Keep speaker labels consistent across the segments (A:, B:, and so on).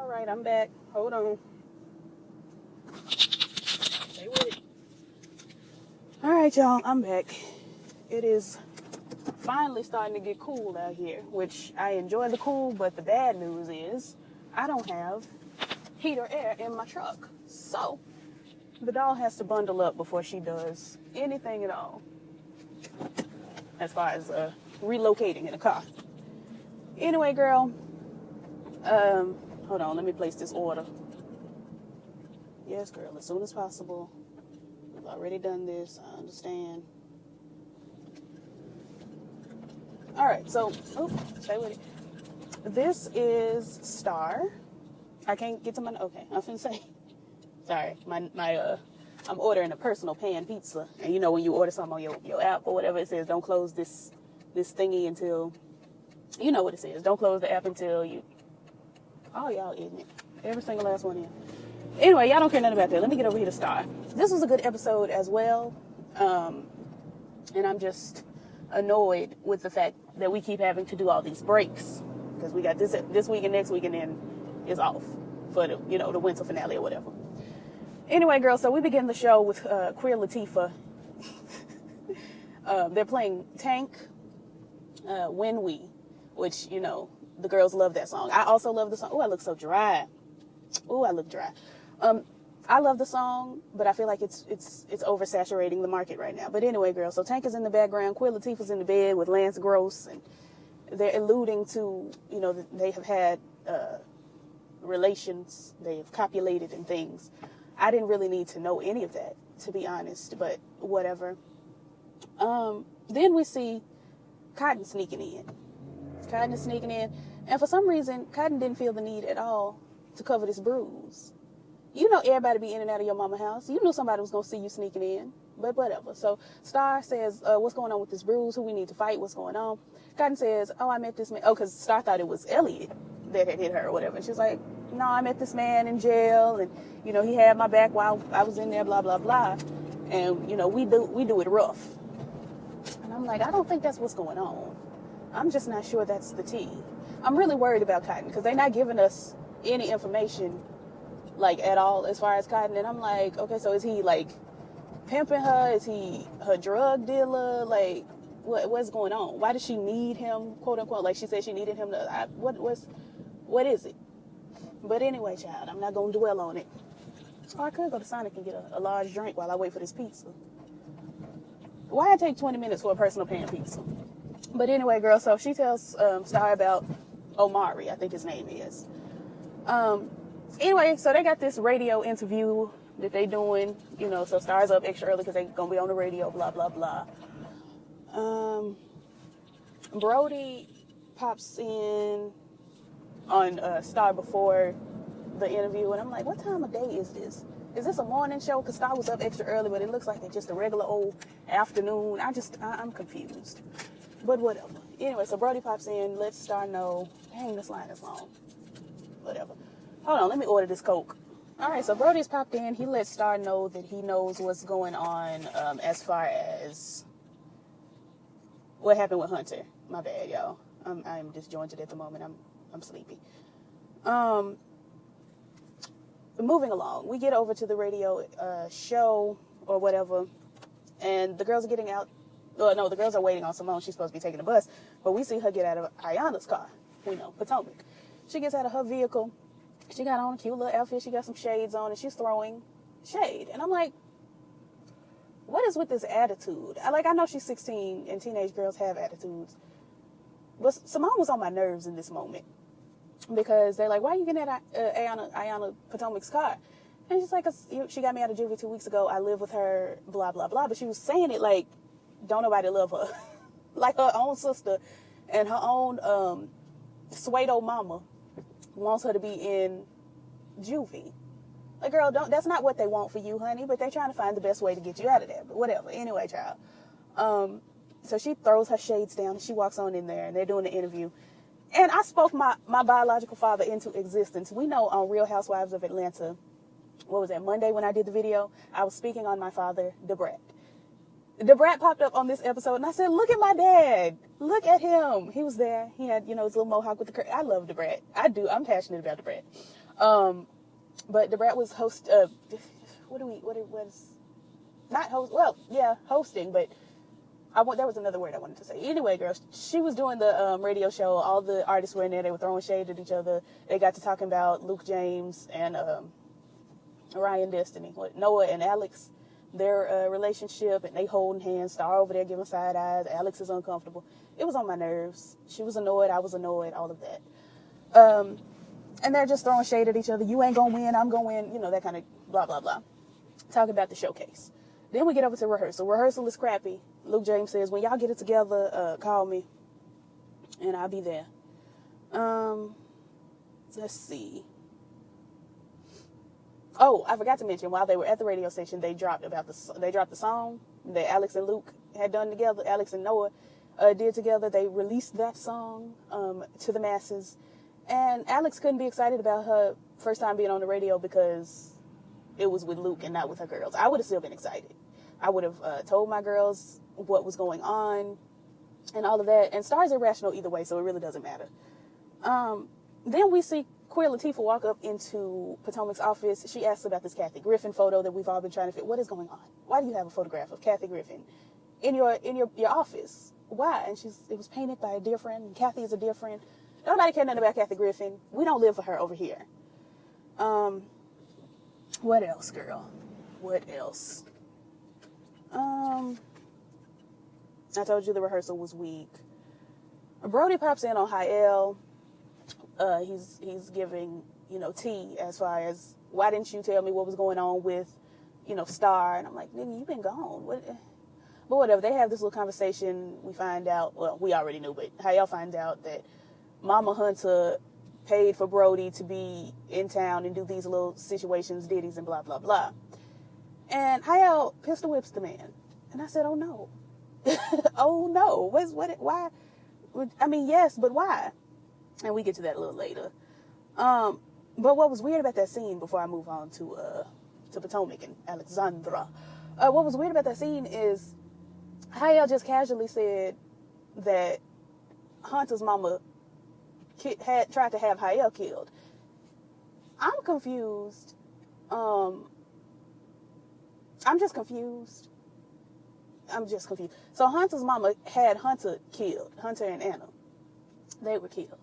A: All right, I'm back. Hold on. Stay with it. All right, y'all, I'm back. It is finally starting to get cool out here, which I enjoy the cool, but the bad news is I don't have heat or air in my truck. So the doll has to bundle up before she does anything at all as far as relocating in a car. Anyway, girl, hold on, let me place this order. Yes, girl, as soon as possible. We've already done this, I understand. All right, so, stay with it. This is Star. I can't get to my, okay, I'm finna say. Sorry, I'm ordering a personal pan pizza. And you know when you order something on your app or whatever, it says don't close this thingy until, you know what it says. Don't close the app until you, oh, y'all ignorant. Every single last one here. Anyway, y'all don't care nothing about that. Let me get over here to Star. This was a good episode as well. And I'm just annoyed with the fact that we keep having to do all these breaks. Because we got this week and next week and then it's off for the, the winter finale or whatever. Anyway, girls, so we begin the show with Queer Latifah. They're playing Tank, When We, which, the girls love that song. I also love the song. Oh, I look so dry. Oh, I look dry. I love the song, but I feel like it's oversaturating the market right now. But anyway, girls, so Tank is in the background. Queer Latifah's in the bed with Lance Gross, and they're alluding to, they have had relations, they have copulated and things. I didn't really need to know any of that, to be honest, but whatever. Then we see Cotton sneaking in. Cotton is sneaking in, and for some reason, Cotton didn't feel the need at all to cover this bruise. Everybody be in and out of your mama's house. You knew somebody was going to see you sneaking in, but whatever. So Star says, what's going on with this bruise? Who we need to fight? What's going on? Cotton says, oh, I met this man. Oh, because Star thought it was Elliot that had hit her or whatever. And she's like, no, I met this man in jail, and, he had my back while I was in there, blah, blah, blah. And, we do it rough. And I'm like, I don't think that's what's going on. I'm just not sure that's the tea. I'm really worried about Cotton because they're not giving us any information, like, at all as far as Cotton. And I'm like, okay, so is he, like, pimping her? Is he her drug dealer? Like, what's going on? Why does she need him, quote unquote? Like she said she needed him to, what is it? But anyway, child, I'm not going to dwell on it. Or I could go to Sonic and get a large drink while I wait for this pizza. Why it take 20 minutes for a personal pan pizza? But anyway, girl, so she tells Star about Omari, I think his name is. Anyway, so they got this radio interview that they doing, so Star's up extra early because they going to be on the radio, blah, blah, blah. Brody pops in on Star before the interview, and I'm like, what time of day is this? Is this a morning show? Because Star was up extra early, but it looks like it's just a regular old afternoon. I'm confused. But whatever. Anyway, so Brody pops in, lets Star know, dang, this line is long. Whatever. Hold on, let me order this Coke. All right, so Brody's popped in. He lets Star know that he knows what's going on as far as what happened with Hunter. My bad, y'all. I'm disjointed at the moment. I'm sleepy. Moving along, we get over to the radio show or whatever, and the girls are getting out. Oh, no, the girls are waiting on Simone. She's supposed to be taking the bus, but we see her get out of Ayana's car. Potomac. She gets out of her vehicle. She got on a cute little outfit. She got some shades on, and she's throwing shade. And I'm like, what is with this attitude? I know she's 16, and teenage girls have attitudes. But Simone was on my nerves in this moment. Because they're like, why are you getting at Ayana Potomac's car? And she's like, she got me out of juvie 2 weeks ago. I live with her, blah, blah, blah. But she was saying it like, don't nobody love her. Like her own sister and her own sweet old mama wants her to be in juvie. Like, girl, that's not what they want for you, honey. But they're trying to find the best way to get you out of there. But whatever. Anyway, child. So she throws her shades down and she walks on in there and they're doing the interview. And I spoke my biological father into existence. We know on Real Housewives of Atlanta, what was that, Monday when I did the video, I was speaking on my father, DeBrat. DeBrat popped up on this episode, and I said, look at my dad. Look at him. He was there. He had, his little mohawk with the curl. I love DeBrat. I do. I'm passionate about DeBrat. But the brat was hosting, but that was another word I wanted to say. Anyway, girls, she was doing the radio show. All the artists were in there. They were throwing shade at each other. They got to talking about Luke James and Ryan Destiny, Noah and Alex, their relationship, and they holding hands. Star over there giving side eyes. Alex is uncomfortable. It was on my nerves. She was annoyed. I was annoyed. All of that. And they're just throwing shade at each other. You ain't gonna win. I'm gonna win. You know, that kind of blah blah blah. Talking about the showcase. Then we get over to rehearsal. Rehearsal is crappy. Luke James says, when y'all get it together, call me, and I'll be there. Let's see. Oh, I forgot to mention, while they were at the radio station, they dropped the song that Alex and Luke had done together. Alex and Noah did together. They released that song to the masses, and Alex couldn't be excited about her first time being on the radio because it was with Luke and not with her girls. I would have still been excited. I would have told my girls what was going on and all of that. And Star's irrational either way, so it really doesn't matter. Then we see Queer Latifah walk up into Potomac's office. She asks about this Kathy Griffin photo that we've all been trying to fit. What is going on? Why do you have a photograph of Kathy Griffin in your office? Why? And it was painted by a dear friend. And Kathy is a dear friend. Nobody cares nothing about Kathy Griffin. We don't live for her over here. What else, girl? What else? I told you the rehearsal was weak. Brody pops in on Jahil. He's giving, tea as far as, why didn't you tell me what was going on with, Star? And I'm like, nigga, you been gone. What? But whatever. They have this little conversation. We find out, well, we already knew, but Jahil finds out that Mama Hunter paid for Brody to be in town and do these little situations, ditties, and blah, blah, blah. And Jahil pistol whips the man. And I said, oh, no. Oh, no. Why? I mean, yes, but why? And we get to that a little later. But what was weird about that scene, before I move on to Potomac and Alexandra, what was weird about that scene is Jahil just casually said that Hunter's mama had tried to have Jahil killed. I'm confused. I'm just confused. So Hunter's mama had Hunter killed. Hunter and Anna. They were killed.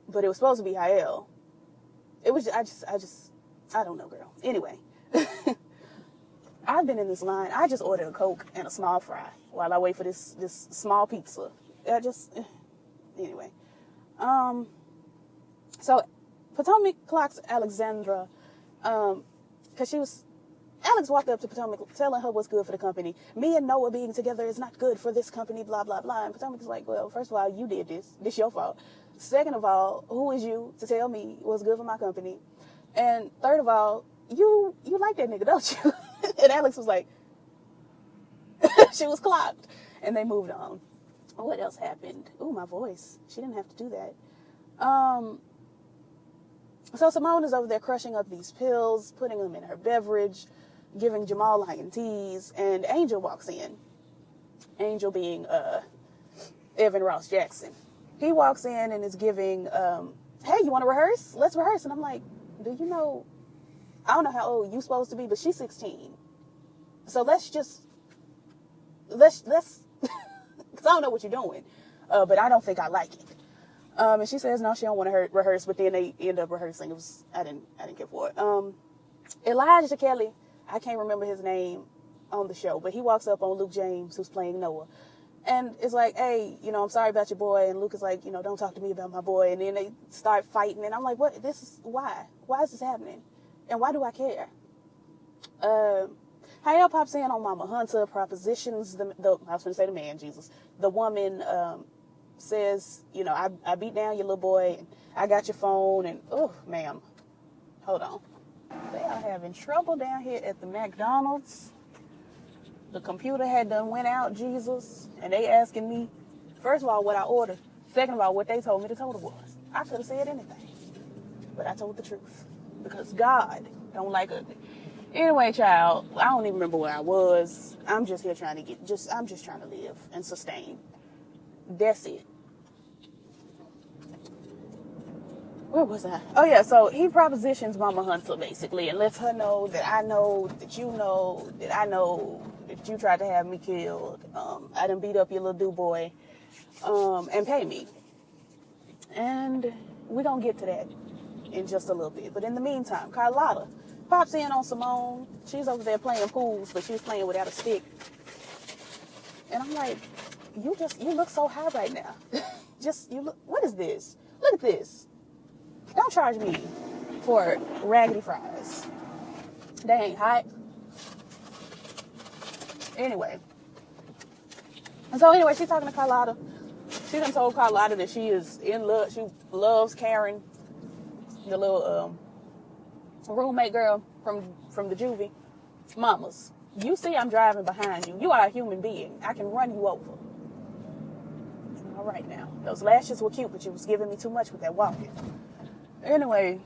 A: But it was supposed to be Jahil. It was, I don't know, girl. Anyway. I've been in this line. I just ordered a Coke and a small fry while I wait for this small pizza. Anyway. So Potomac clocks Alexandra, because Alex walked up to Potomac telling her what's good for the company. Me and Noah being together is not good for this company, blah, blah, blah. And Potomac's like, well, first of all, you did this. This your fault. Second of all, who is you to tell me what's good for my company? And third of all, you like that nigga, don't you? And Alex was like, she was clocked. And they moved on. What else happened? Ooh, my voice. She didn't have to do that. So Simone is over there crushing up these pills, putting them in her beverage, giving Jamal INTs, and Angel walks in. Angel being Evan Ross Jackson. He walks in and is giving, hey, you want to rehearse? Let's rehearse. And I'm like, do you know, I don't know how old you're supposed to be, but she's 16. So let's, because I don't know what you're doing, but I don't think I like it. And she says, no, she don't want to rehearse, but then they end up rehearsing. I didn't care for it. Elijah Kelly, I can't remember his name on the show, but he walks up on Luke James, who's playing Noah. And it's like, hey, I'm sorry about your boy. And Luke is like, don't talk to me about my boy. And then they start fighting. And I'm like, what? Why? Why is this happening? And why do I care? Jahil pops in on Mama Hunter, propositions I was going to say the man, Jesus. The woman says, I beat down your little boy. And I got your phone. And, oh, ma'am, hold on. They are having trouble down here at the McDonald's. The computer had done went out, Jesus, and they asking me, first of all, what I ordered. Second of all, what they told me the total was. I could have said anything, but I told the truth because God don't like ugly. Anyway, child, I don't even remember where I was. I'm just here trying to I'm just trying to live and sustain. That's it. where was I? Oh yeah, so he propositions Mama Hunter basically and lets her know that I know that you know that I know that you tried to have me killed. I done beat up your little boy, and pay me. And we're gonna get to that in just a little bit. But in the meantime, Carlotta pops in on Simone. She's over there playing pools, but she's playing without a stick. And I'm like, you look so high right now. What is this? Look at this. Don't charge me for raggedy fries. They ain't hot. Anyway. And so anyway, she's talking to Carlotta. She done told Carlotta that she is in love. She loves Karen, the little roommate girl from the juvie. Mamas, you see I'm driving behind you. You are a human being. I can run you over. All right now. Those lashes were cute, but you was giving me too much with that walking. Anyway,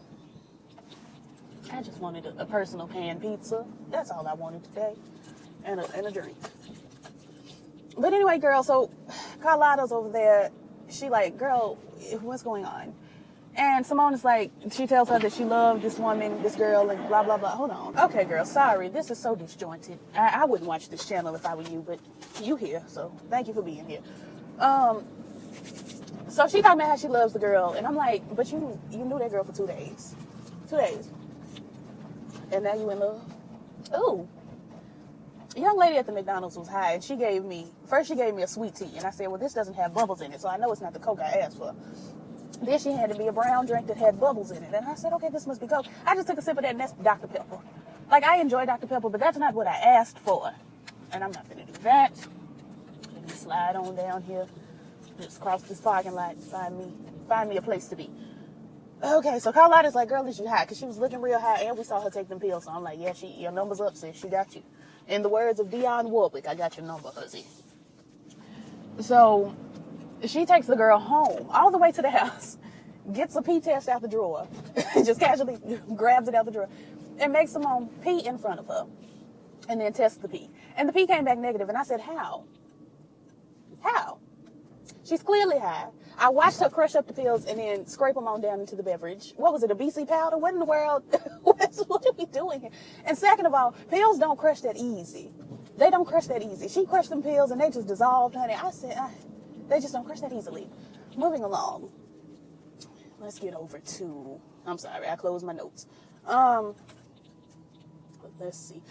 A: I just wanted a personal pan pizza. That's all I wanted today. And a drink. But anyway, girl, so Carlotta's over there. She like, girl, what's going on? And Simone is like, she tells her that she loved this woman, this girl, and blah, blah, blah. Hold on. Okay, girl, sorry. This is so disjointed. I wouldn't watch this channel if I were you, but you here, so thank you for being here. So she talking about how she loves the girl, and I'm like, but you knew that girl for 2 days. 2 days. And now you in love? Ooh. A young lady at the McDonald's was high, and she gave me a sweet tea, and I said, well, this doesn't have bubbles in it, so I know it's not the Coke I asked for. Then she handed me a brown drink that had bubbles in it, and I said, okay, this must be Coke. I just took a sip of that, and that's Dr. Pepper. Like, I enjoy Dr. Pepper, but that's not what I asked for, and I'm not going to do that. Let me slide on down here, just cross this parking lot, find me a place to be. Okay, so Carlotta's like, girl, is you high? Because she was looking real high, and we saw her take them pills, so I'm like, yeah, your number's up, sis, she got you. In the words of Dionne Warwick, I got your number, hussy. So she takes the girl home, all the way to the house, gets a pee test out the drawer, just casually grabs it out the drawer, and makes Simone pee in front of her, and then tests the pee. And the pee came back negative, and I said, how? How? She's clearly high. I watched her crush up the pills and then scrape them on down into the beverage. What was it, a BC powder? What in the world? What are we doing here? And second of all, pills don't crush that easy. They don't crush that easy. She crushed them pills and they just dissolved, honey. I said, they just don't crush that easily. Moving along. Let's get over to, I'm sorry, I closed my notes. Let's see.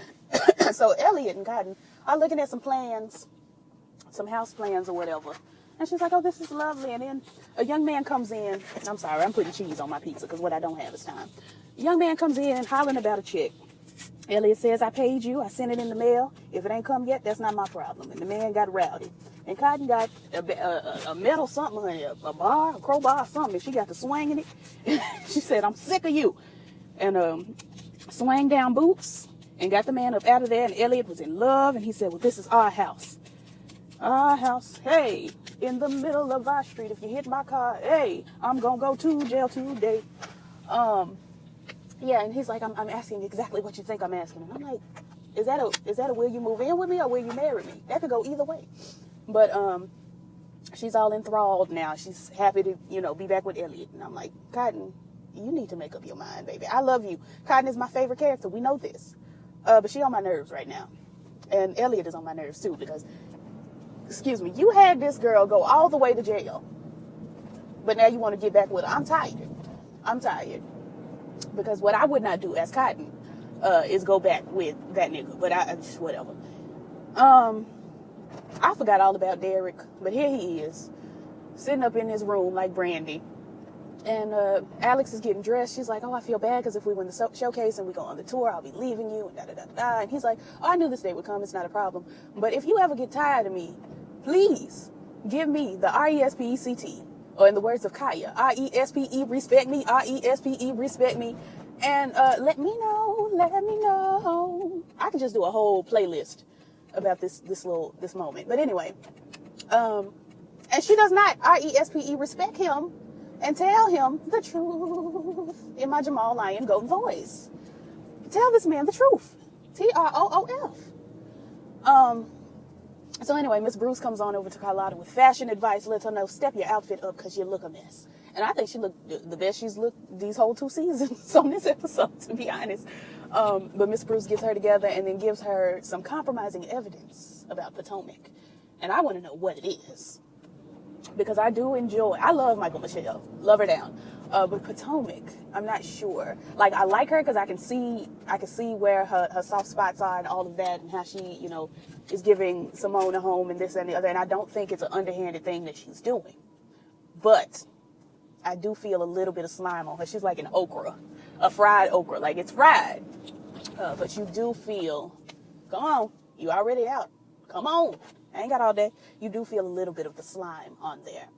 A: So Elliot and Cotton are looking at some plans, some house plans or whatever. And she's like, oh, this is lovely. And then a young man comes in. I'm sorry, I'm putting cheese on my pizza because what I don't have is time. A young man comes in hollering about a check. Elliot says, I paid you. I sent it in the mail. If it ain't come yet, that's not my problem. And the man got rowdy. And Cotton got a metal something, honey, a bar, a crowbar or something. And she got to swinging it. She said, I'm sick of you. And swang down boots and got the man up out of there. And Elliot was in love. And he said, well, this is our house. Our house, hey, in the middle of our street. If you hit my car, hey, I'm gonna go to jail today. Yeah, and he's like, I'm asking exactly what you think I'm asking. And I'm like, is that a will you move in with me or will you marry me? That could go either way. But she's all enthralled now. She's happy to, be back with Elliot. And I'm like, Cotton, you need to make up your mind, baby. I love you. Cotton is my favorite character. We know this. But she on my nerves right now. And Elliot is on my nerves too because, excuse me, you had this girl go all the way to jail. But now you want to get back with her. I'm tired. Because what I would not do as Cotton is go back with that nigga. But whatever. I forgot all about Derek. But here he is. Sitting up in his room like Brandy. And Alex is getting dressed. She's like, oh, I feel bad because if we win the showcase and we go on the tour, I'll be leaving you. And da-da-da-da. And he's like, oh, I knew this day would come. It's not a problem. But if you ever get tired of me, please give me the RESPECT. Or in the words of Kaya, RESPE, respect me, RESPE, respect me. And let me know. I can just do a whole playlist about this moment. But anyway, and she does not RESPE respect him and tell him the truth in my Jamal Lyon golden voice. Tell this man the truth. TROOF. So anyway, Miss Bruce comes on over to Carlotta with fashion advice, lets her know, step your outfit up because you look a mess. And I think she looked the best she's looked these whole 2 seasons on this episode, to be honest. But Miss Bruce gets her together and then gives her some compromising evidence about Potomac. And I want to know what it is. Because I love Michael Michelle. Love her down. But Potomac, I'm not sure. Like, I like her because I can see where her soft spots are and all of that, and how she, is giving Simone a home and this and the other. And I don't think it's an underhanded thing that she's doing. But I do feel a little bit of slime on her. She's like an okra, a fried okra. Like, it's fried. But you do feel, come on, you already out. Come on. I ain't got all day. You do feel a little bit of the slime on there.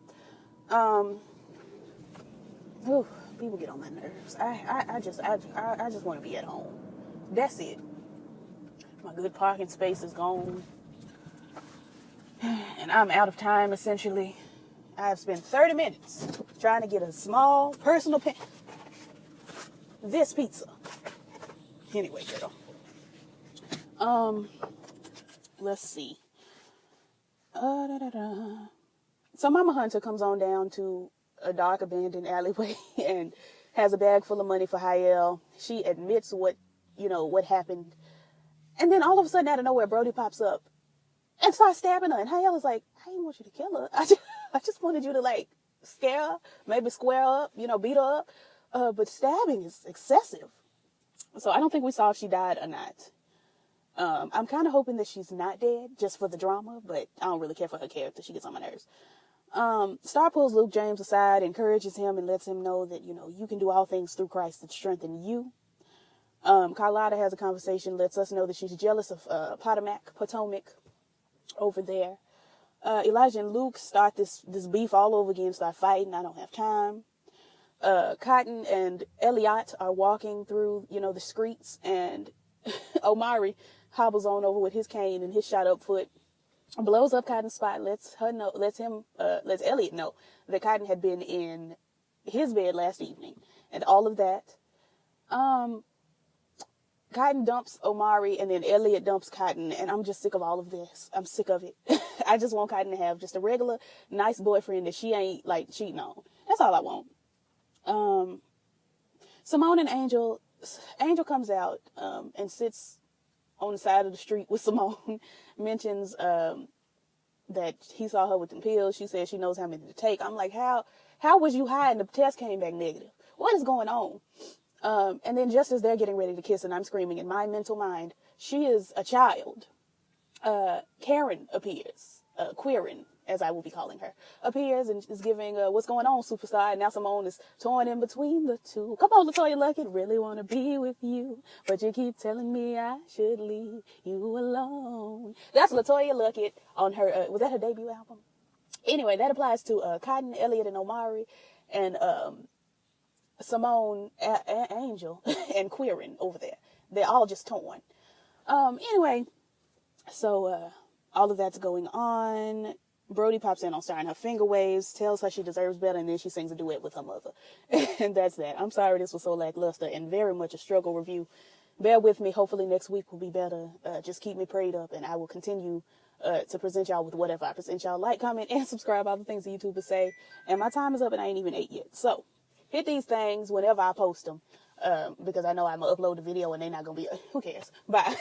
A: People get on my nerves. I just want to be at home. That's it. My good parking space is gone. And I'm out of time, essentially. I have spent 30 minutes trying to get a small personal this pizza. Anyway, girl. Let's see. So Mama Hunter comes on down to a dark abandoned alleyway and has a bag full of money for Jahil. She admits what happened. And then all of a sudden, out of nowhere, Brody pops up and starts stabbing her. And Jahil is like, I didn't want you to kill her. I just wanted you to, like, scare her, maybe square her up, beat her up. But stabbing is excessive. So I don't think we saw if she died or not. I'm kind of hoping that she's not dead, just for the drama, but I don't really care for her character. She gets on my nerves. Star pulls Luke James aside, encourages him, and lets him know that, you can do all things through Christ that strengthen you. Carlotta has a conversation, lets us know that she's jealous of Potomac over there. Elijah and Luke start this beef all over again, start fighting. I don't have time. Cotton and Elliot are walking through, the streets, and Omari hobbles on over with his cane and his shot up foot, blows up Cotton's spot, lets Elliot know that Cotton had been in his bed last evening, and all of that. Cotton dumps Omari, and then Elliot dumps Cotton, and I'm just sick of all of this. I'm sick of it. I just want Cotton to have just a regular, nice boyfriend that she ain't, like, cheating on. That's all I want. Simone and Angel comes out, and sits on the side of the street with Simone, mentions, that he saw her with the pills. She said she knows how many to take. I'm like, how was you high and the test came back negative? What is going on? And then just as they're getting ready to kiss and I'm screaming in my mental mind, she is a child. Karen appears, Quirin, as I will be calling her, appears and is giving, what's going on, superstar? And now Simone is torn in between the two. Come on, LaToya Luckett, really want to be with you, but you keep telling me I should leave you alone. That's LaToya Luckett on her, was that her debut album? Anyway, that applies to Cotton, Elliot, and Omari, and Simone, Angel, and Quirin over there. They're all just torn. Anyway, so all of that's going on. Brody pops in on starring her finger waves, tells her she deserves better, and then she sings a duet with her mother. And that's that. I'm sorry this was so lackluster and very much a struggle review. Bear with me. Hopefully next week will be better. Just keep me prayed up, and I will continue to present y'all with whatever I present y'all. Like, comment, and subscribe. All the things the YouTubers say. And my time is up, and I ain't even ate yet. So hit these things whenever I post them, because I know I'm going to upload the video, and they're not going to be, who cares? Bye.